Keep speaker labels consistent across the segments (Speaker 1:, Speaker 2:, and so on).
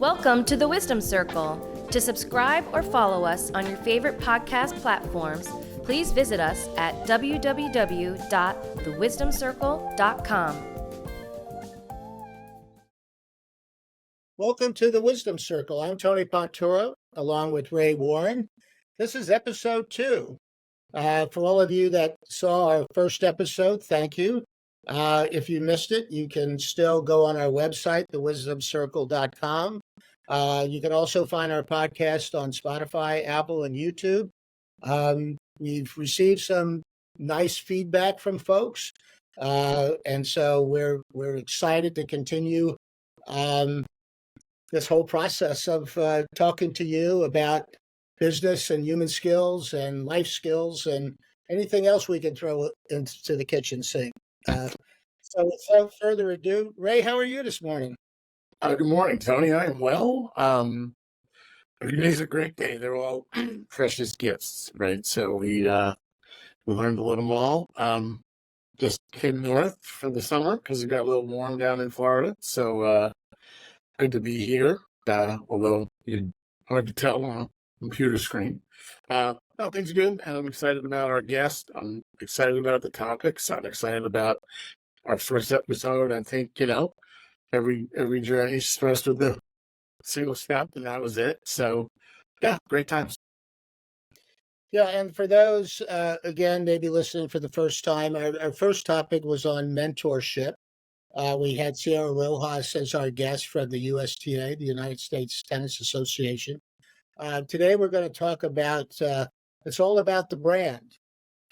Speaker 1: Welcome to the Wisdom Circle. To subscribe or follow us on your favorite podcast platforms, please visit us at www.thewisdomcircle.com.
Speaker 2: Welcome to the Wisdom Circle. I'm Tony Ponturo, along with Ray Warren. This is episode 2. For all of you that saw our first episode, thank you. If you missed it, you can still go on our website, thewisdomcircle.com. You can also find our podcast on Spotify, Apple, and YouTube. We've received some nice feedback from folks, and so we're excited to continue this whole process of talking to you about business and human skills and life skills and anything else we can throw into the kitchen sink. So without further ado, Ray, how are you this morning?
Speaker 3: Good morning, Tony. I am well. Every day's a great day. They're all precious gifts, right? So we learned to let them all. Just came north for the summer because it got a little warm down in Florida. So good to be here, although it's hard to tell on a computer screen. No, things are good, and I'm excited about our guest. I'm excited about the topics. I'm excited about our first episode. I think, every journey starts with a single step, and that was it. So, yeah, great times.
Speaker 2: Yeah, and for those, again, maybe listening for the first time, our first topic was on mentorship. We had Sierra Rojas as our guest from the USTA, the United States Tennis Association. Today we're going to talk about, it's all about the brand.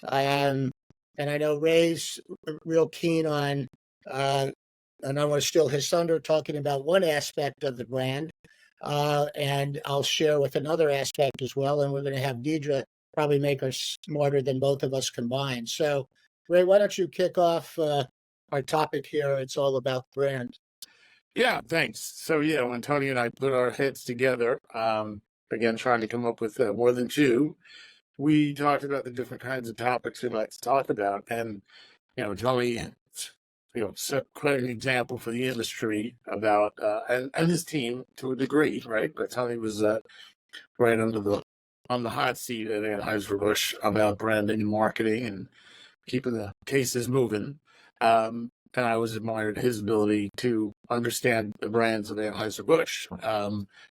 Speaker 2: And I know Ray's real keen on, and I want to steal his thunder, talking about one aspect of the brand. And I'll share with another aspect as well. And we're going to have Dedra probably make us smarter than both of us combined. So, Ray, why don't you kick off our topic here? It's all about brand.
Speaker 3: Yeah, thanks. So, when Tony and I put our heads together, again, trying to come up with more than two, we talked about the different kinds of topics we'd like to talk about. And, Tony, set quite an example for the industry about, and his team to a degree, right? But Tony was right on the hot seat at Anheuser-Busch about branding and marketing and keeping the cases moving. And I always admired his ability to understand the brands of Anheuser-Busch,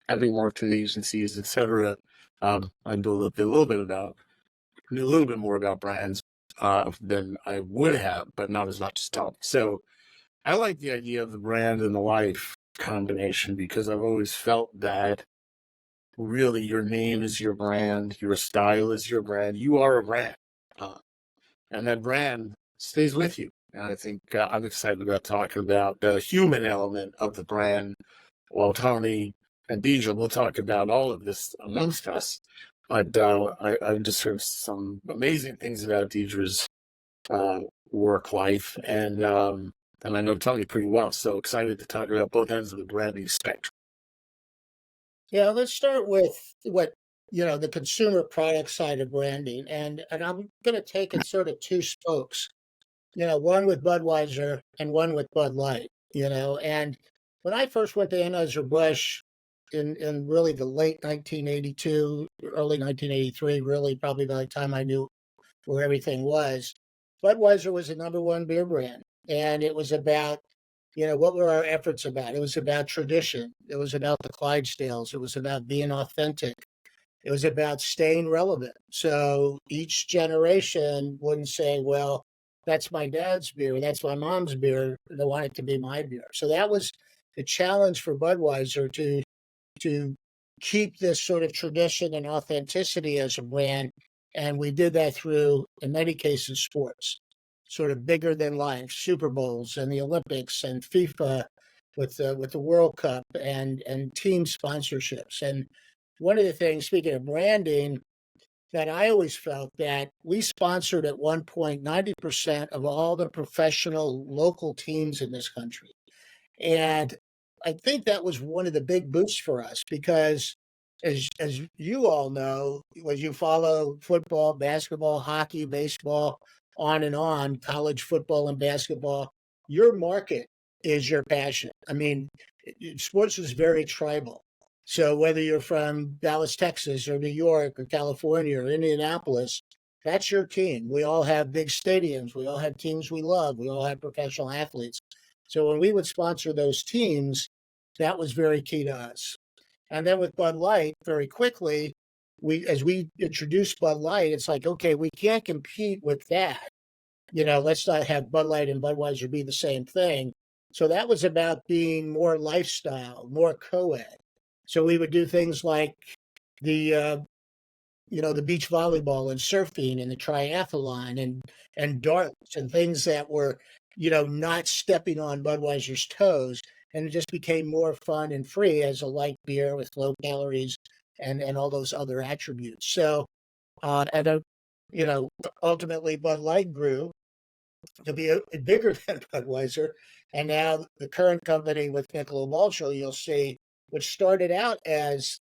Speaker 3: having worked with agencies, etc. I knew a little bit more about brands than I would have, but not as much as Tom. So I like the idea of the brand and the life combination because I've always felt that really your name is your brand, your style is your brand, you are a brand, and that brand stays with you. And I think I'm excited about talking about the human element of the brand. While Tony and Dedra will talk about all of this amongst us. But I've just heard some amazing things about Dedra's work life, and I know Tony pretty well. So excited to talk about both ends of the branding spectrum.
Speaker 2: Yeah, let's start with what, the consumer product side of branding. And I'm going to take it sort of two spokes, one with Budweiser and one with Bud Light, And when I first went to Anheuser-Busch in really the late 1982, early 1983, really probably by the time I knew where everything was, Budweiser was the number one beer brand. And it was about, what were our efforts about? It was about tradition. It was about the Clydesdales. It was about being authentic. It was about staying relevant. So each generation wouldn't say, well, that's my dad's beer, that's my mom's beer. They want it to be my beer. So that was the challenge for Budweiser to keep this sort of tradition and authenticity as a brand. And we did that through, in many cases, sports. Sort of bigger than life, Super Bowls and the Olympics and FIFA with the World Cup and team sponsorships. And one of the things, speaking of branding, that I always felt that we sponsored at one point 90% of all the professional local teams in this country. And I think that was one of the big boosts for us because as you all know, as you follow football, basketball, hockey, baseball, on, college football and basketball, your market is your passion. I mean, sports is very tribal. So whether you're from Dallas, Texas, or New York, or California, or Indianapolis, that's your team. We all have big stadiums. We all have teams we love. We all have professional athletes. So when we would sponsor those teams, that was very key to us. And then with Bud Light, very quickly, as we introduced Bud Light, it's like, okay, we can't compete with that. Let's not have Bud Light and Budweiser be the same thing. So that was about being more lifestyle, more co-ed. So we would do things like the the beach volleyball and surfing and the triathlon and darts and things that were, not stepping on Budweiser's toes. And it just became more fun and free as a light beer with low calories and all those other attributes. So, ultimately Bud Light grew to be bigger than Budweiser. And now the current company with Michelob Ultra, you'll see, which started out as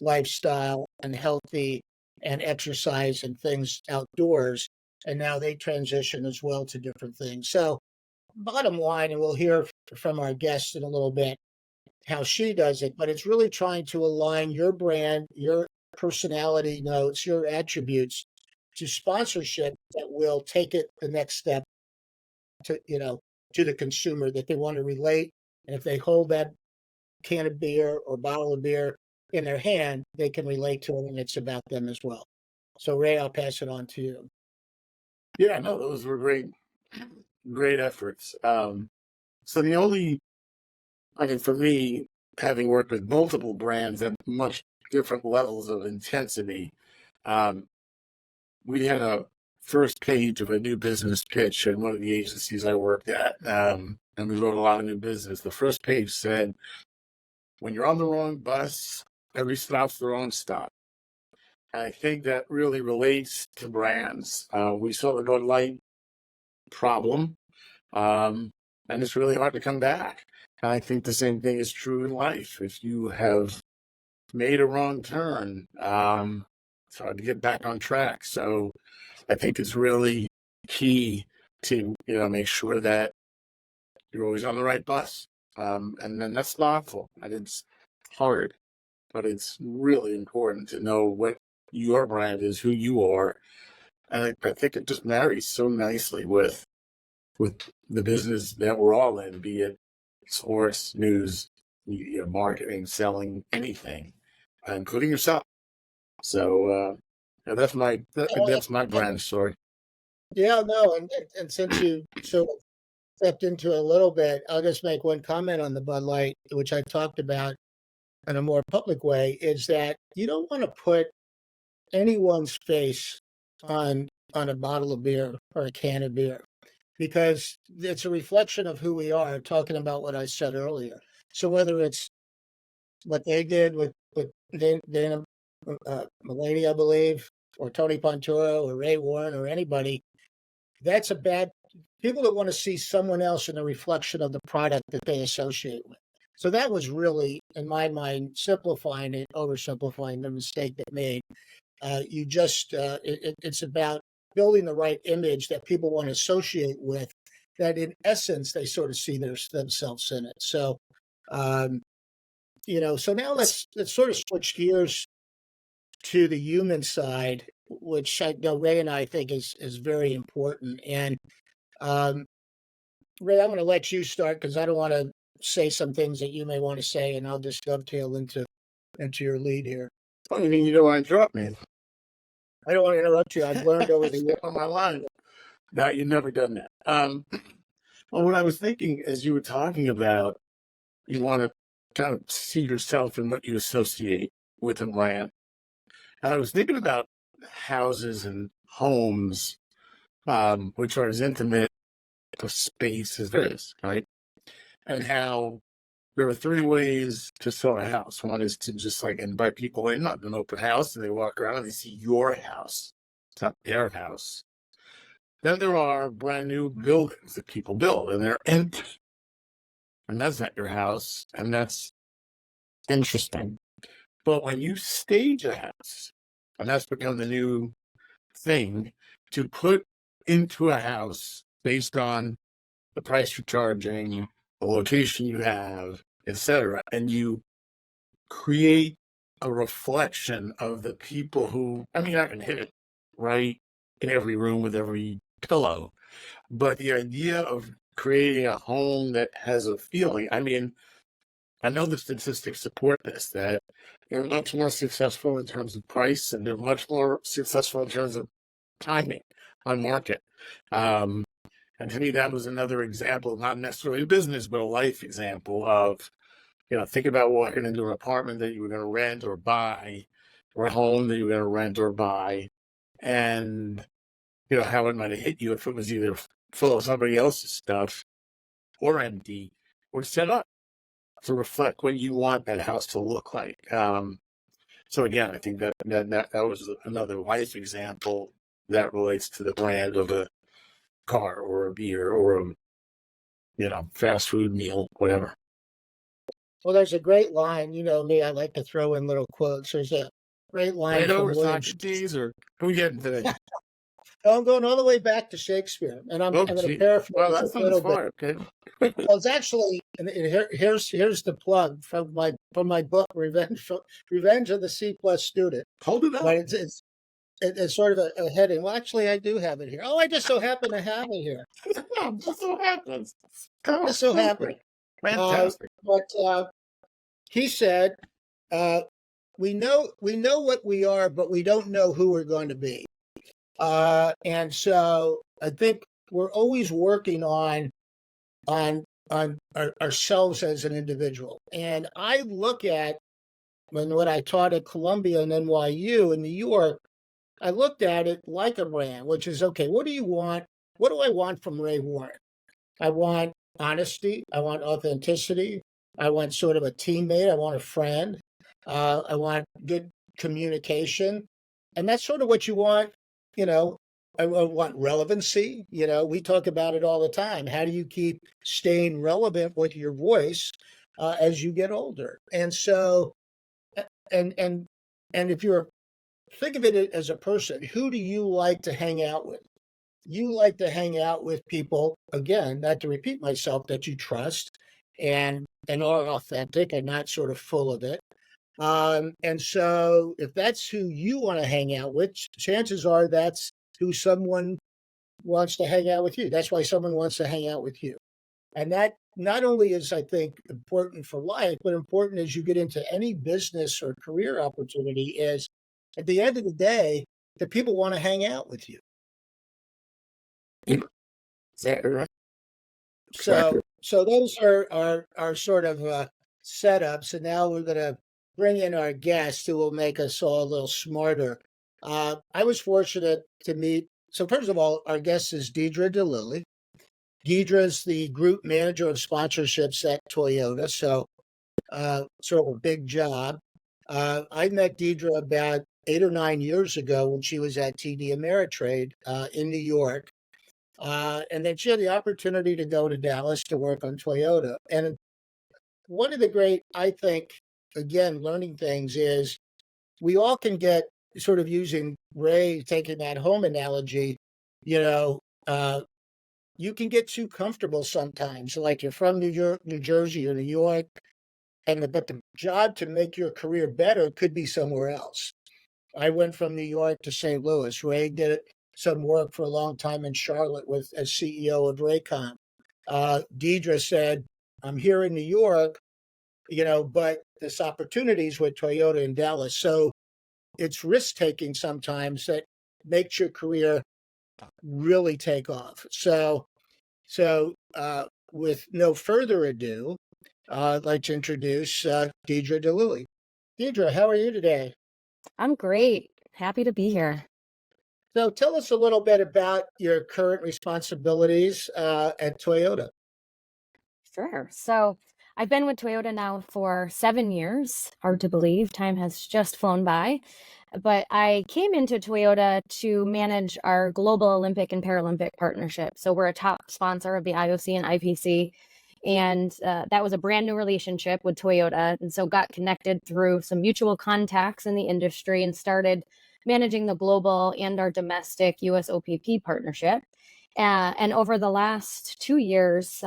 Speaker 2: lifestyle and healthy and exercise and things outdoors. And now they transition as well to different things. So bottom line, and we'll hear from our guest in a little bit how she does it, but it's really trying to align your brand, your personality notes, your attributes to sponsorship that will take it the next step to the consumer that they want to relate. And if they hold that can of beer or bottle of beer in their hand, they can relate to it, and it's about them as well. So Ray, I'll pass it on to you.
Speaker 3: Yeah, no, those were great efforts. So the only, I think for me, having worked with multiple brands at much different levels of intensity, we had a first page of a new business pitch in one of the agencies I worked at, and we wrote a lot of new business. The first page said, when you're on the wrong bus, every stop's the wrong stop. And I think that really relates to brands. We saw the Bud Light problem, and it's really hard to come back. And I think the same thing is true in life. If you have made a wrong turn, it's hard to get back on track. So I think it's really key to, make sure that you're always on the right bus. And then that's thoughtful and it's hard, but it's really important to know what your brand is, who you are. And I think it just marries so nicely with the business that we're all in, be it sports, news, media, marketing, selling, anything, including yourself. So that's my brand story.
Speaker 2: Yeah, no, and since you sort of stepped into it a little bit, I'll just make one comment on the Bud Light, which I talked about in a more public way, is that you don't want to put anyone's face on a bottle of beer or a can of beer, because it's a reflection of who we are, talking about what I said earlier. So whether it's what they did with Dana Mulaney, I believe, or Tony Ponturo or Ray Warren or anybody, that's a bad, people that want to see someone else in the reflection of the product that they associate with. So that was really, in my mind, simplifying it, oversimplifying the mistake that made. It's about building the right image that people want to associate with, that in essence, they sort of see themselves in it. So, so now let's sort of switch gears to the human side, which I know Ray and I think is very important. And Ray, I'm going to let you start because I don't want to say some things that you may want to say, and I'll just dovetail into your lead here.
Speaker 3: Oh, you mean you don't want to interrupt me?
Speaker 2: I don't want to interrupt you. I've learned over the years
Speaker 3: on my line. No, you've never done that. Well, what I was thinking as you were talking about, you want to kind of see yourself in what you associate with a brand. And I was thinking about houses and homes, which are as intimate a space as there is, right? And how there are three ways to sell a house. One is to just invite people in on an open house, and they walk around and they see your house. It's not their house. Then there are brand new buildings that people build, and they're empty. And that's not your house, and that's interesting. But when you stage a house, and that's become the new thing, to put into a house based on the price you're charging, the location you have, etc., and you create a reflection of the people who, I mean, I can hit it right in every room with every pillow, but the idea of creating a home that has a feeling, I mean, I know the statistics support this, that they're much more successful in terms of price and they're much more successful in terms of timing on market. Um, and to me, that was another example, not necessarily a business, but a life example of, think about walking into an apartment that you were going to rent or buy, or a home that you were going to rent or buy, and, how it might have hit you if it was either full of somebody else's stuff or empty or set up to reflect what you want that house to look like. So again, I think that was another life example that relates to the brand of a car or a beer or a fast food meal, whatever.
Speaker 2: Well, there's a great line. You know me, I like to throw in little quotes. There's a great line
Speaker 3: Play-Doh
Speaker 2: from
Speaker 3: or
Speaker 2: William.
Speaker 3: Socrates, or who are we getting today?
Speaker 2: I'm going all the way back to Shakespeare, and I'm going to paraphrase
Speaker 3: Well,
Speaker 2: a
Speaker 3: that sounds
Speaker 2: little bit.
Speaker 3: far. Okay.
Speaker 2: Well, it's actually, and here's the plug from my book, Revenge of the C+ Student.
Speaker 3: Hold it
Speaker 2: But
Speaker 3: up.
Speaker 2: it's sort of a heading. Well, actually, I do have it here. Oh, I just so happen to have it here.
Speaker 3: Just so happens.
Speaker 2: Just so happen.
Speaker 3: Fantastic.
Speaker 2: But he said, we know what we are, but we don't know who we're going to be. And so I think we're always working on ourselves as an individual. And I look at when I taught at Columbia and NYU in New York, I looked at it like a brand, which is, okay, what do you want? What do I want from Ray Warren? I want honesty. I want authenticity. I want sort of a teammate. I want a friend. I want good communication. And that's sort of what you want, you know. I want relevancy. You know, we talk about it all the time. How do you keep staying relevant with your voice as you get older? And so, and if you're, think of it as a person, who do you like to hang out with? You like to hang out with people, again, not to repeat myself, that you trust and are authentic and not sort of full of it. And so if that's who you want to hang out with, chances are that's who someone wants to hang out with you. That's why someone wants to hang out with you. And that not only is, I think, important for life, but important as you get into any business or career opportunity is, at the end of the day, the people want to hang out with you.
Speaker 3: Is that right?
Speaker 2: So those are our sort of setups. And now we're going to bring in our guest who will make us all a little smarter. I was fortunate to meet. So first of all, our guest is Dedra DeLilli. Dedra is the group manager of sponsorships at Toyota. So sort of a big job. I met Dedra about 8 or 9 years ago when she was at TD Ameritrade in New York. And then she had the opportunity to go to Dallas to work on Toyota. And one of the great, I think, again, learning things is we all can get sort of, using Ray, taking that home analogy, you know, you can get too comfortable sometimes. Like you're from New York, New Jersey, or New York, but the job to make your career better could be somewhere else. I went from New York to St. Louis. Ray did some work for a long time in Charlotte as CEO of Raycom. Dedra said, I'm here in New York, you know, but there's opportunities with Toyota in Dallas. So it's risk-taking sometimes that makes your career really take off. So with no further ado, I'd like to introduce Dedra DeLilli. Dedra, how are you today?
Speaker 4: I'm great. Happy to be here.
Speaker 2: So tell us a little bit about your current responsibilities at Toyota.
Speaker 4: Sure. So I've been with Toyota now for 7 years. Hard to believe. Time has just flown by. But I came into Toyota to manage our global Olympic and Paralympic partnership. So we're a top sponsor of the IOC and IPC. And that was a brand new relationship with Toyota. And so got connected through some mutual contacts in the industry and started managing the global and our domestic US OPP partnership. And over the last 2 years,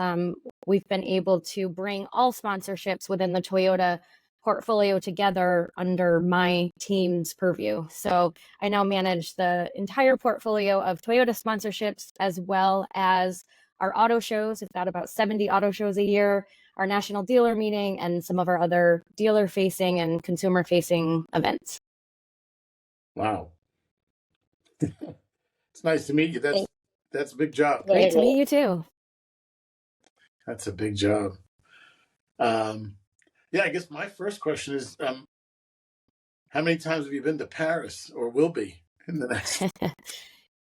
Speaker 4: we've been able to bring all sponsorships within the Toyota portfolio together under my team's purview. So I now manage the entire portfolio of Toyota sponsorships, as well as our auto shows. We've got about 70 auto shows a year, our national dealer meeting, and some of our other dealer facing and consumer facing events.
Speaker 3: Wow. It's nice to meet you. That's a big job.
Speaker 4: Great to meet you too.
Speaker 3: That's a big job. Yeah, I guess my first question is, how many times have you been to Paris, or will be in the next?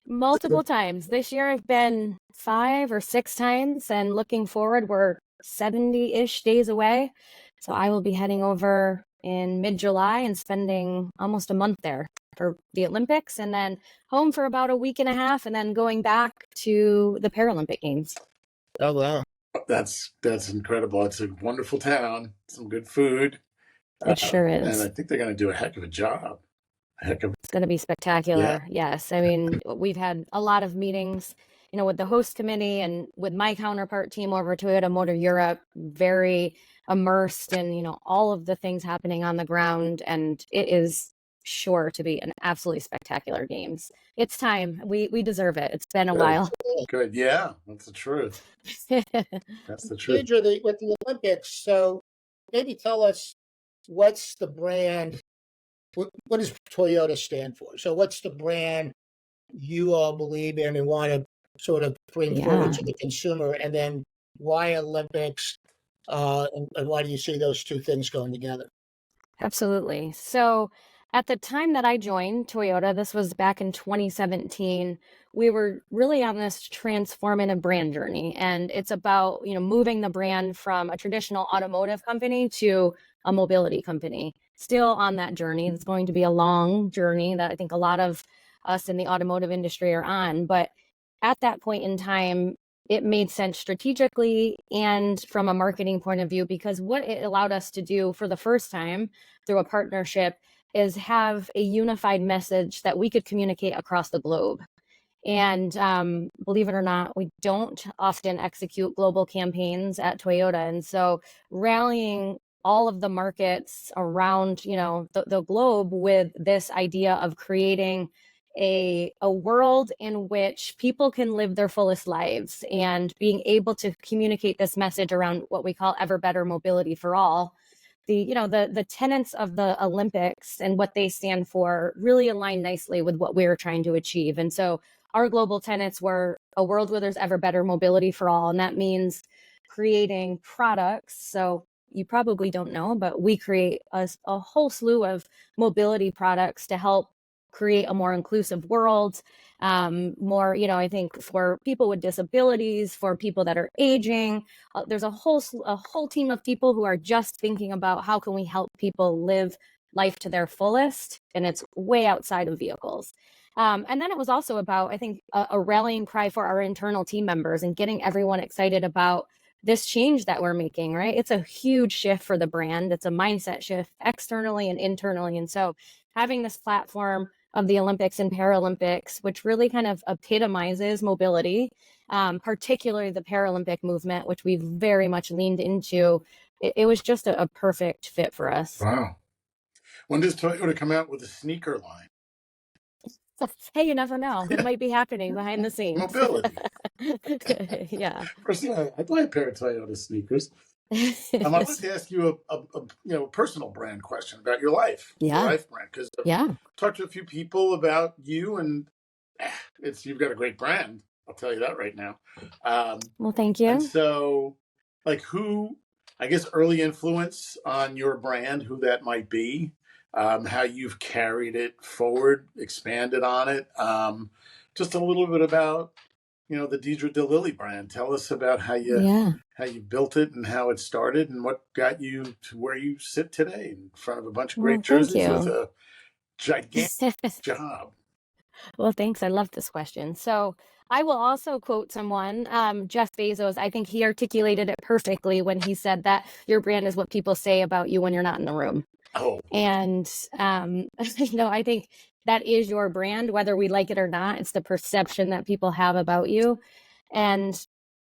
Speaker 4: Multiple times. This year I've been 5 or 6 times, and looking forward, we're 70-ish days away. So I will be heading over in mid-July and spending almost a month there for the Olympics, and then home for about a week and a half, and then going back to the Paralympic Games.
Speaker 2: Oh, wow.
Speaker 3: That's incredible. It's a wonderful town, some good food.
Speaker 4: It sure is.
Speaker 3: And I think they're going to do a heck of a job.
Speaker 4: It's going to be spectacular. Yeah. Yes. I mean, we've had a lot of meetings, with the host committee and with my counterpart team over Toyota Motor Europe, very immersed in, all of the things happening on the ground. And it is sure to be an absolutely spectacular games. It's time. We deserve it. It's been a while.
Speaker 3: Good. Yeah, that's the truth. That's the truth.
Speaker 2: Dedra, with the Olympics, so maybe tell us, what's the brand? What does Toyota stand for? So what's the brand you all believe in and want to sort of bring forward to the consumer? And then why Olympics? And why do you see those two things going together?
Speaker 4: Absolutely. So at the time that I joined Toyota, this was back in 2017, we were really on this transformative brand journey. And it's about, moving the brand from a traditional automotive company to a mobility company. Still on that journey. It's going to be a long journey that I think a lot of us in the automotive industry are on. But at that point in time, it made sense strategically and from a marketing point of view, because what it allowed us to do for the first time through a partnership is have a unified message that we could communicate across the globe. And believe it or not, we don't often execute global campaigns at Toyota. And so rallying all of the markets around, the globe with this idea of creating a world in which people can live their fullest lives, and being able to communicate this message around what we call ever better mobility for all. The tenets of the Olympics and what they stand for really align nicely with what we're trying to achieve. And so our global tenets were a world where there's ever better mobility for all. And that means creating products. So you probably don't know, but we create a whole slew of mobility products to help create a more inclusive world, more, I think for people with disabilities, for people that are aging. There's a whole team of people who are just thinking about how can we help people live life to their fullest, and it's way outside of vehicles. And then it was also about, I think, a rallying cry for our internal team members and getting everyone excited about this change that we're making, right? It's a huge shift for the brand. It's a mindset shift externally and internally. And so having this platform of the Olympics and Paralympics, which really kind of epitomizes mobility, particularly the Paralympic movement, which we've very much leaned into, it was just a perfect fit for us.
Speaker 3: Wow. When does Toyota come out with a sneaker line?
Speaker 4: Hey, you never know. It might be happening behind the scenes.
Speaker 3: Mobility.
Speaker 4: Yeah.
Speaker 3: Personally, I'd buy a pair of Toyota sneakers. I wanted to ask you a personal brand question about your life.
Speaker 4: Yeah.
Speaker 3: Your life brand. Because I've talked to a few people about you, and you've got a great brand. I'll tell you that right now.
Speaker 4: Well, thank you.
Speaker 3: And so, who, I guess, early influence on your brand, who that might be, how you've carried it forward, expanded on it. Just a little bit about, the Dedra DeLilli brand. Tell us about how you built it and how it started and what got you to where you sit today in front of a bunch of great jerseys with a gigantic job.
Speaker 4: Well, thanks. I love this question. So I will also quote someone, Jeff Bezos. I think he articulated it perfectly when he said that your brand is what people say about you when you're not in the room.
Speaker 3: Oh.
Speaker 4: And, I think that is your brand, whether we like it or not. It's the perception that people have about you. And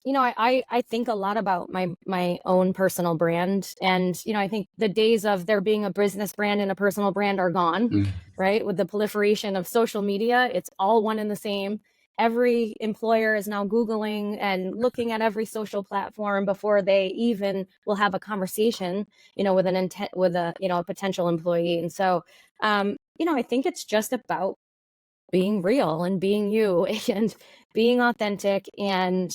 Speaker 4: I think a lot about my own personal brand. And, I think the days of there being a business brand and a personal brand are gone, right? With the proliferation of social media, it's all one and the same. Every employer is now Googling and looking at every social platform before they even will have a conversation, with an intent, with a potential employee. And so, I think it's just about being real and being you and being authentic and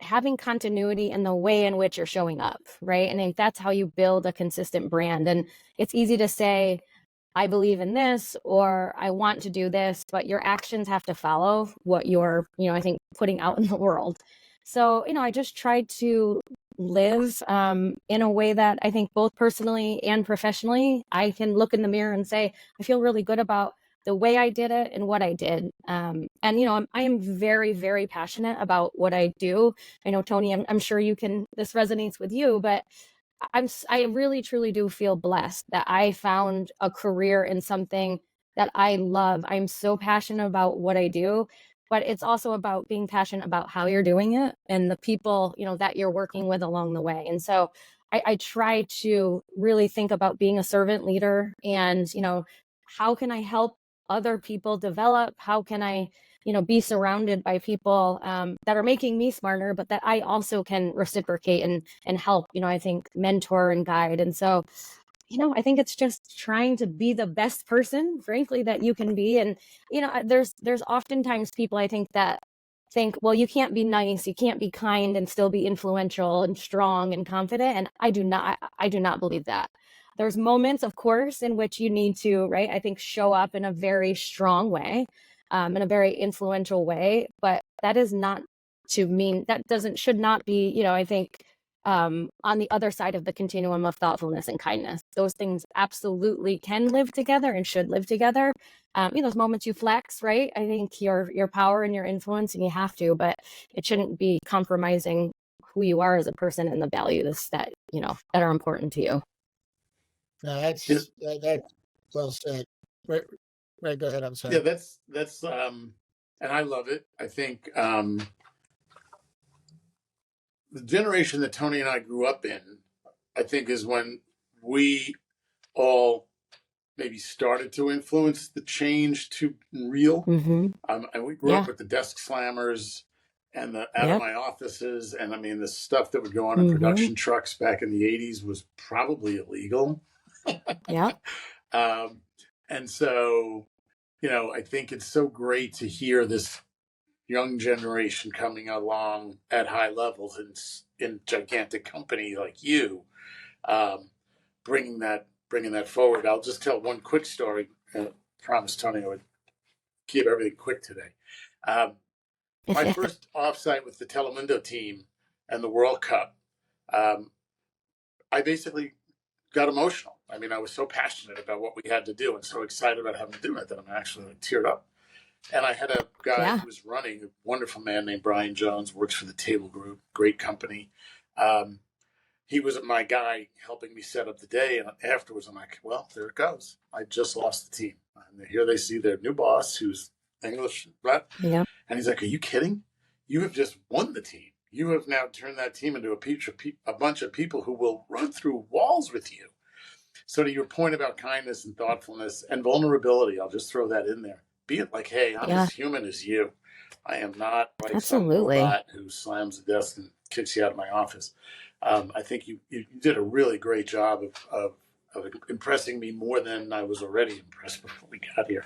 Speaker 4: having continuity in the way in which you're showing up, right? And I think that's how you build a consistent brand. And it's easy to say, I believe in this, or I want to do this, but your actions have to follow what you're, I think, putting out in the world. So, I just try to live in a way that I think both personally and professionally, I can look in the mirror and say, I feel really good about the way I did it and what I did. And, I am very, very passionate about what I do. I know, Tony, I'm sure this resonates with you, but I really truly do feel blessed that I found a career in something that I love. I'm so passionate about what I do, but it's also about being passionate about how you're doing it and the people, that you're working with along the way. And so I try to really think about being a servant leader and, how can I help other people develop? How can I be surrounded by people that are making me smarter, but that I also can reciprocate and help, I think mentor and guide. And so, I think it's just trying to be the best person, frankly, that you can be. And, there's oftentimes people I think that think, well, you can't be nice, you can't be kind and still be influential and strong and confident. And I do not believe that. There's moments, of course, in which you need to, right, I think, show up in a very strong way, in a very influential way. But that is not should not be, I think, on the other side of the continuum of thoughtfulness and kindness. Those things absolutely can live together and should live together. Those moments you flex, right? I think your power and your influence, and you have to, but it shouldn't be compromising who you are as a person and the values that, that are important to you.
Speaker 2: No, that's well said. Right, right. Go ahead. I'm sorry.
Speaker 3: Yeah, that's and I love it. I think the generation that Tony and I grew up in, I think, is when we all maybe started to influence the change to real. And we grew up with the desk slammers and the out of my offices, and I mean the stuff that would go on in production trucks back in the 80s was probably illegal. And so, I think it's so great to hear this young generation coming along at high levels in gigantic company like you, bringing that forward. I'll just tell one quick story. Promised Tony I would keep everything quick today. My first offsite with the Telemundo team and the World Cup, I basically got emotional. I mean, I was so passionate about what we had to do and so excited about having to do it that I'm actually teared up. And I had a guy who was running, a wonderful man named Brian Jones, works for the Table Group, great company. He was my guy helping me set up the day. And afterwards, I'm like, well, there it goes. I just lost the team. And here they see their new boss, who's English. And he's like, are you kidding? You have just won the team. You have now turned that team into a bunch of people who will run through walls with you. So to your point about kindness and thoughtfulness and vulnerability, I'll just throw that in there. Be it like, hey, I'm as human as you. I am not like some robot who slams the desk and kicks you out of my office. I think you did a really great job of impressing me more than I was already impressed before we got here.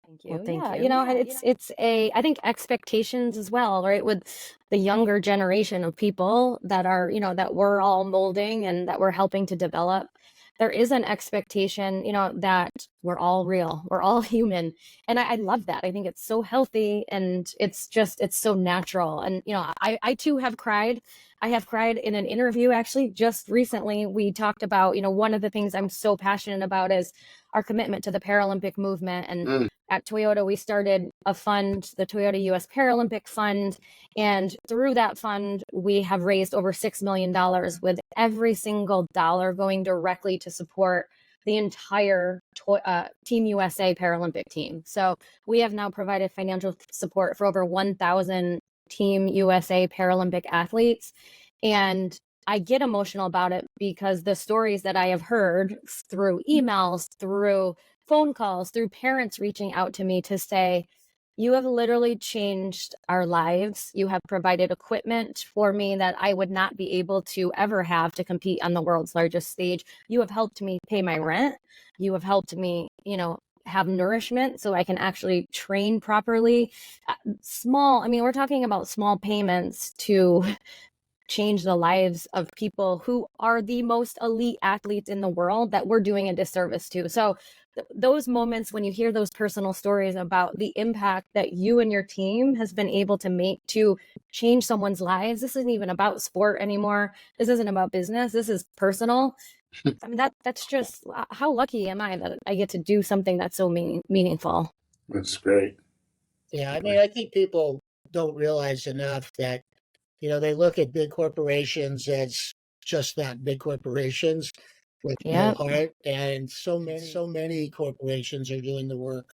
Speaker 4: Thank you. Well, thank you. It's I think expectations as well, right? With the younger generation of people that are, that we're all molding and that we're helping to develop. There is an expectation, that we're all real, we're all human. And I love that. I think it's so healthy and it's so natural. And, I too have cried. I have cried in an interview, actually, just recently. We talked about, one of the things I'm so passionate about is our commitment to the Paralympic movement. And at Toyota, we started a fund, the Toyota US Paralympic Fund. And through that fund, we have raised over $6 million, with every single dollar going directly to support the entire Team USA Paralympic team. So we have now provided financial support for over 1,000 Team USA Paralympic athletes. And I get emotional about it because the stories that I have heard through emails, through phone calls, through parents reaching out to me to say, you have literally changed our lives. You have provided equipment for me that I would not be able to ever have to compete on the world's largest stage. You have helped me pay my rent. You have helped me, have nourishment so I can actually train properly. We're talking about small payments to change the lives of people who are the most elite athletes in the world that we're doing a disservice to. So those moments when you hear those personal stories about the impact that you and your team has been able to make to change someone's lives, this isn't even about sport anymore. This isn't about business. This is personal. I mean, that's just, how lucky am I that I get to do something that's so meaningful.
Speaker 3: That's great.
Speaker 2: Yeah, I mean, I think people don't realize enough that, they look at big corporations as just that, big corporations with no heart. And so many corporations are doing the work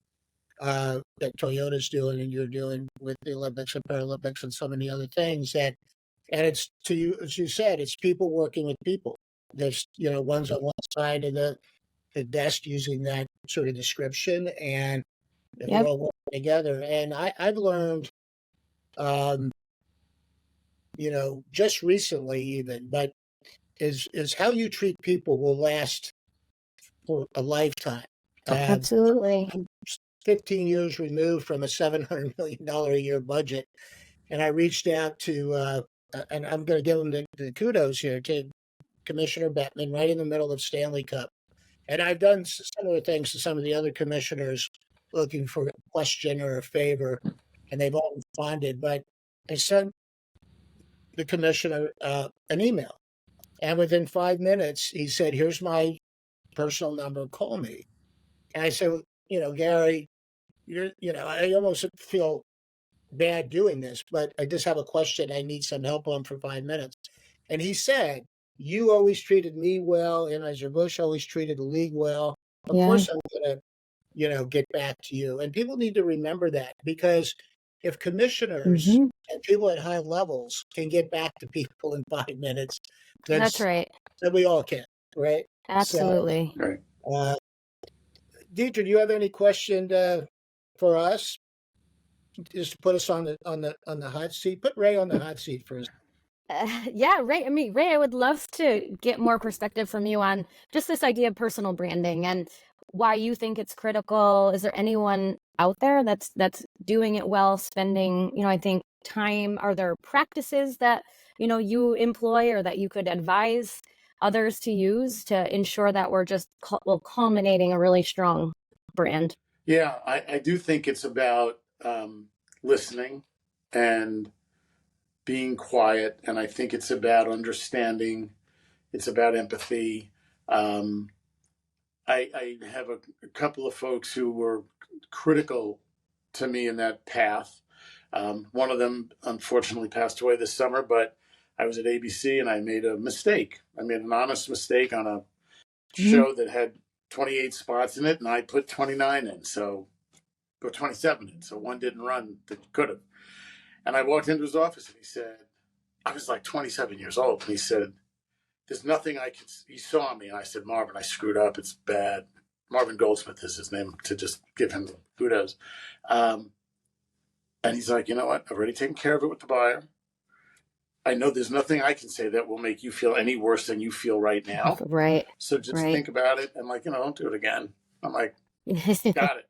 Speaker 2: that Toyota's doing and you're doing with the Olympics and Paralympics and so many other things and it's, to you, as you said, it's people working with people. There's, one's on one side of the desk using that sort of description, and we're all working together. And I've learned, just recently even, but is how you treat people will last for a lifetime.
Speaker 4: Absolutely.
Speaker 2: I'm 15 years removed from a $700 million a year budget, and I reached out to, and I'm going to give him the kudos here, to Commissioner Bettman, right in the middle of Stanley Cup. And I've done similar things to some of the other commissioners looking for a question or a favor, and they've all responded. But I sent the commissioner an email, and within 5 minutes, he said, "Here's my personal number. Call me." And I said, Gary, I almost feel bad doing this, but I just have a question I need some help on for 5 minutes. And he said, "You always treated me well, and Anheuser-Busch always treated the league well. Of course I'm going to, get back to you." And people need to remember that, because if commissioners and people at high levels can get back to people in 5 minutes,
Speaker 4: That's right.
Speaker 2: then we all can, right?
Speaker 4: Absolutely.
Speaker 3: Right.
Speaker 2: Dedra, do you have any question for us? Just to put us on the hot seat. Put Ray on the hot seat first.
Speaker 4: Yeah, Ray. I mean, Ray, I would love to get more perspective from you on just this idea of personal branding and why you think it's critical. Is there anyone out there that's doing it well, spending, I think, time? Are there practices that, you employ or that you could advise others to use to ensure that we're just culminating a really strong brand?
Speaker 3: Yeah, I do think it's about listening and being quiet, and I think it's about understanding. It's about empathy. I have a couple of folks who were critical to me in that path. One of them unfortunately passed away this summer, but I was at ABC and I made a mistake. I made an honest mistake on a show that had 28 spots in it, and I put 29 in, or 27 in, so one didn't run that could have. And I walked into his office and he said, I was like 27 years old, and he said, "There's nothing I can." He saw me, and I said, "Marvin, I screwed up. It's bad." Marvin Goldsmith is his name, to just give him kudos. And he's like, "You know what? I've already taken care of it with the buyer. I know there's nothing I can say that will make you feel any worse than you feel right now.
Speaker 4: Right.
Speaker 3: So just think about it, and don't do it again." I'm like, got it.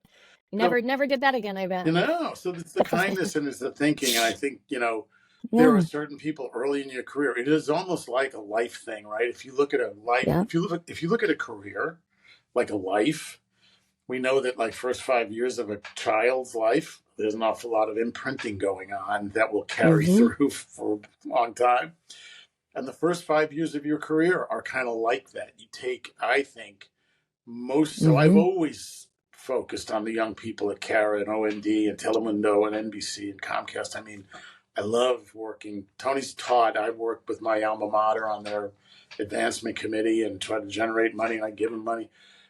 Speaker 4: Never did that again, I bet.
Speaker 3: So it's the kindness and it's the thinking. And I think, there are certain people early in your career. It is almost like a life thing, right? If you look at a life, if you look at a career like a life, we know that like first 5 years of a child's life, there's an awful lot of imprinting going on that will carry through for a long time. And the first 5 years of your career are kind of like that. You take, I think, so I've always focused on the young people at Cara and OND and Telemundo and NBC and Comcast. I mean, I love working. Tony's taught. I've worked with my alma mater on their advancement committee and try to generate money, and I give them money.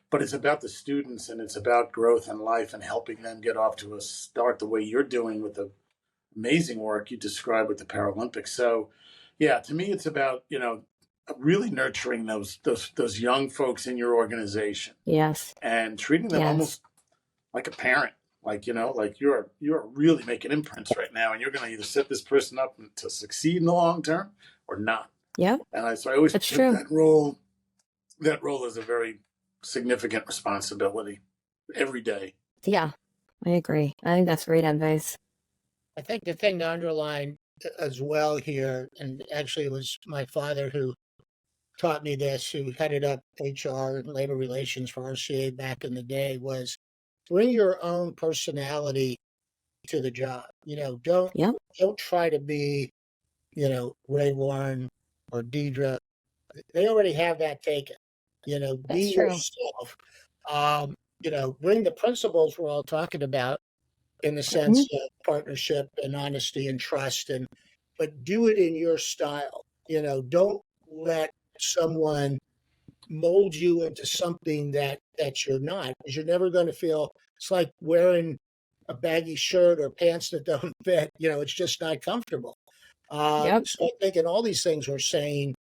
Speaker 3: But it's about the students, and it's about growth in life and helping them get off to a start the way you're doing with the amazing work you described with the Paralympics. So, yeah, to me, it's about, really nurturing those young folks in your organization
Speaker 4: Yes.
Speaker 3: and treating them
Speaker 4: Yes.
Speaker 3: almost like a parent. Like, like you're really making imprints right now, and you're going to either set this person up to succeed in the long term or not.
Speaker 4: Yep.
Speaker 3: And so I always
Speaker 4: That's
Speaker 3: took
Speaker 4: true.
Speaker 3: that role is a very significant responsibility every day.
Speaker 4: Yeah, I agree. I think that's great advice.
Speaker 2: I think the thing to underline as well here, and actually it was my father who taught me this, who headed up HR and labor relations for RCA back in the day, was bring your own personality to the job. Don't
Speaker 4: Yep.
Speaker 2: try to be, Ray Warren or Dedra. They already have that taken.
Speaker 4: That's
Speaker 2: Be
Speaker 4: true.
Speaker 2: yourself. Bring the principles we're all talking about in the
Speaker 4: Mhm.
Speaker 2: sense of partnership and honesty and trust, but do it in your style. Don't let someone mold you into something that you're not, because you're never going to feel. It's like wearing a baggy shirt or pants that don't fit. It's just not comfortable.
Speaker 4: Yep.
Speaker 2: So I think in all these things we're saying,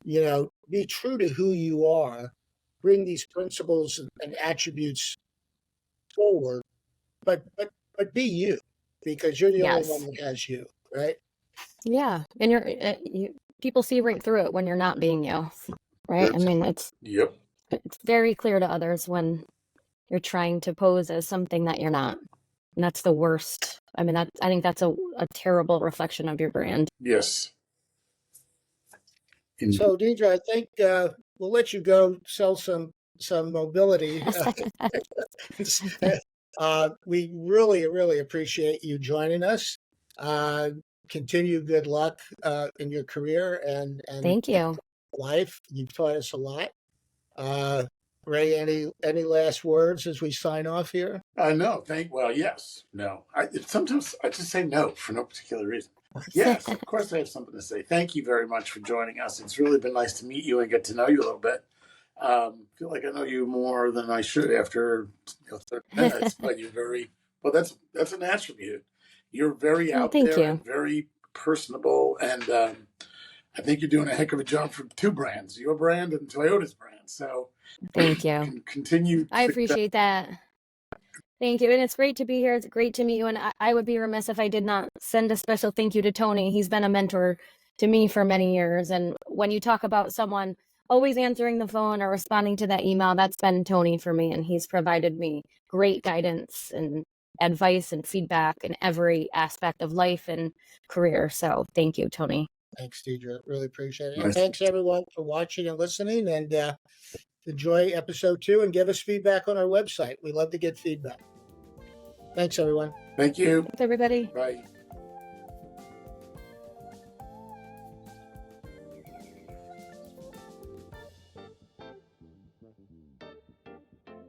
Speaker 2: be true to who you are, bring these principles and attributes forward, but be you, because you're the only one
Speaker 4: Yes.
Speaker 2: that has you, right?
Speaker 4: Yeah. And people see right through it when you're not being you, right? I mean, it's
Speaker 3: Yep.
Speaker 4: very clear to others when you're trying to pose as something that you're not. And that's the worst. I mean, I think that's a terrible reflection of your brand.
Speaker 3: Yes.
Speaker 2: So, Dedra, I think we'll let you go sell some mobility. We really, really appreciate you joining us. Continue good luck in your career and
Speaker 4: Thank you.
Speaker 2: life. You've taught us a lot. Ray, any last words as we sign off here?
Speaker 3: No. Yes. No. Sometimes I just say no for no particular reason. Yes, of course I have something to say. Thank you very much for joining us. It's really been nice to meet you and get to know you a little bit. Feel like I know you more than I should after 30 minutes, but you're very well. That's an attribute. You're very out
Speaker 4: Thank
Speaker 3: there
Speaker 4: you.
Speaker 3: and very personable, and I think you're doing a heck of a job for two brands, your brand and Toyota's brand. So
Speaker 4: Thank you.
Speaker 3: continue.
Speaker 4: I appreciate that. Thank you. And it's great to be here. It's great to meet you. And I would be remiss if I did not send a special thank you to Tony. He's been a mentor to me for many years. And when you talk about someone always answering the phone or responding to that email, that's been Tony for me. And he's provided me great guidance and advice and feedback in every aspect of life and career. So thank you, Tony.
Speaker 2: Thanks, Dedra. Really appreciate it.
Speaker 3: Nice.
Speaker 2: And thanks, everyone, for watching and listening. And enjoy episode 2 and give us feedback on our website. We love to get feedback. Thanks, everyone.
Speaker 3: Thank you.
Speaker 4: Thanks, everybody.
Speaker 3: Bye.